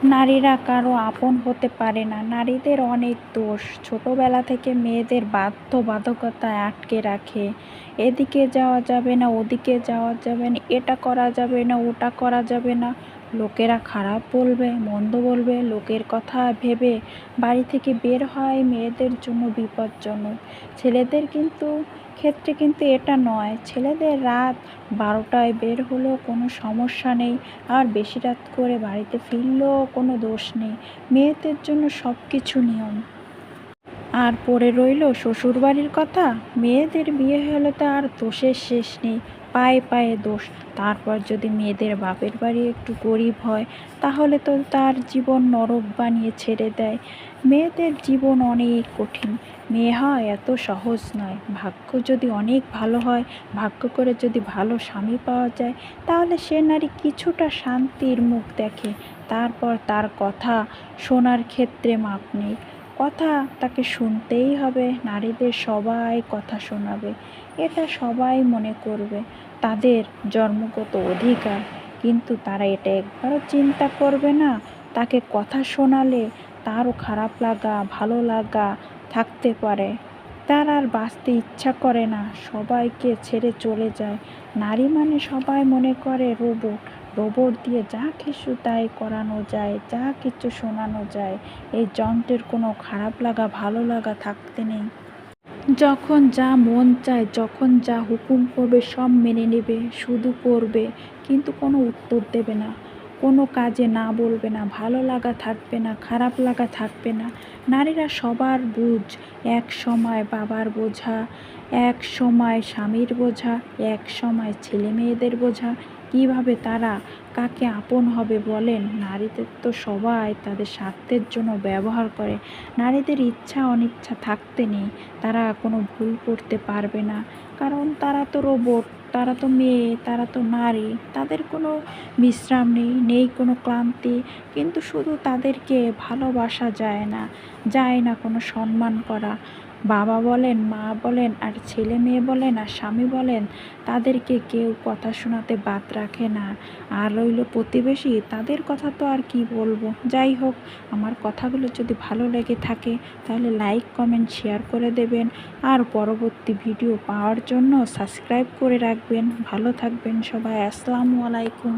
নারীরা কারো আপন হতে পারে না। নারীদের অনেক দোষ। ছোটবেলা থেকে মেয়েদের বাধ্যবাধকতায় আটকে রাখে। এদিকে যাওয়া যাবে না, ওদিকে যাওয়া যাবে না, এটা করা যাবে না, ওটা করা যাবে না। লোকেরা খারাপ বলবে, মন্দ বলবে, লোকের কথা ভেবে বাড়ি থেকে বের হয় মেয়েদের জন্য বিপজ্জনক। ছেলেদের ক্ষেত্রে কিন্তু এটা নয়। ছেলেদের রাত 12টায় বের হলেও কোনো সমস্যা নেই, আর বেশি রাত করে বাড়িতে ফিরলেও কোনো দোষ নেই। মেয়েদের জন্য সব কিছু নিয়ম। আর পড়ে রইল শ্বশুরবাড়ির কথা। মেয়েদের বিয়ে হলে তো আর দোষের শেষ নেই, পায়ে পায়ে দোষ। তারপর যদি মেয়েদের বাপের বাড়ি একটু গরিব হয়, তাহলে তো তার জীবন নরক বানিয়ে ছেড়ে দেয়। মেয়েদের জীবন অনেক কঠিন। মেয়ে হয় এত সহজ নয়। ভাগ্য যদি অনেক ভালো হয়, ভাগ্য করে যদি ভালো স্বামী পাওয়া যায়, তাহলে সে নারী কিছুটা শান্তির মুখ দেখে। তারপর তার কথা শোনার ক্ষেত্রে মাপ নেই। কথা তাকে শুনতেই হবে। নারীদের সবাই কথা শোনাবে, এটা সবাই মনে করবে তাদের জন্মগত অধিকার। কিন্তু তারা এটা একবারও চিন্তা করবে না, তাকে কথা শোনালে তারও খারাপ লাগা ভালো লাগা থাকতে পারে। তার আর বাঁচতে ইচ্ছা করে না, সবাইকে ছেড়ে চলে যায়। নারী মানে সবাই মনে করে রোবট। রোবট দিয়ে যা কিছু তাই করানো যায়, যা কিছু শোনানো যায়। এই যন্ত্রের কোনো খারাপ লাগা ভালো লাগা থাকতে নেই। যখন যা মন চায়, যখন যা হুকুম করবে সব মেনে নেবে, শুধু করবে, কিন্তু কোনো উত্তর দেবে না, কোনো কাজে না বলবে না, ভালো লাগা থাকবে না, খারাপ লাগা থাকবে না। নারীরা সবার বুঝ। এক সময় বাবার বোঝা, এক সময় স্বামীর বোঝা, এক সময় ছেলে মেয়েদের বোঝা। কীভাবে তারা কাকে আপন হবে বলেন? নারীদের তো সবাই তাদের স্বার্থের জন্য ব্যবহার করে। নারীদের ইচ্ছা অনিচ্ছা থাকতে নেই। তারা কোনো ভুল করতে পারবে না, কারণ তারা তো রোবট, তারা তো মেয়ে, তারা তো নারী। তাদের কোনো বিশ্রাম নেই, নেই কোনো ক্লান্তি। কিন্তু শুধু তাদেরকে ভালোবাসা যায় না কোনো সম্মান করা। বাবা বলেন, মা বলেন, আর ছেলে মেয়ে বলেন, আর স্বামী বলেন, তাদেরকে কেউ কথা শোনাতে বাদ রাখে না। আর রইল প্রতিবেশী, তাদের কথা তো আর কি বলবো। যাই হোক, আমার কথাগুলো যদি ভালো লেগে থাকে, তাহলে লাইক কমেন্ট শেয়ার করে দেবেন। আর পরবর্তী ভিডিও পাওয়ার জন্য সাবস্ক্রাইব করে রাখবেন। ভালো থাকবেন সবাই। আসসালামু আলাইকুম।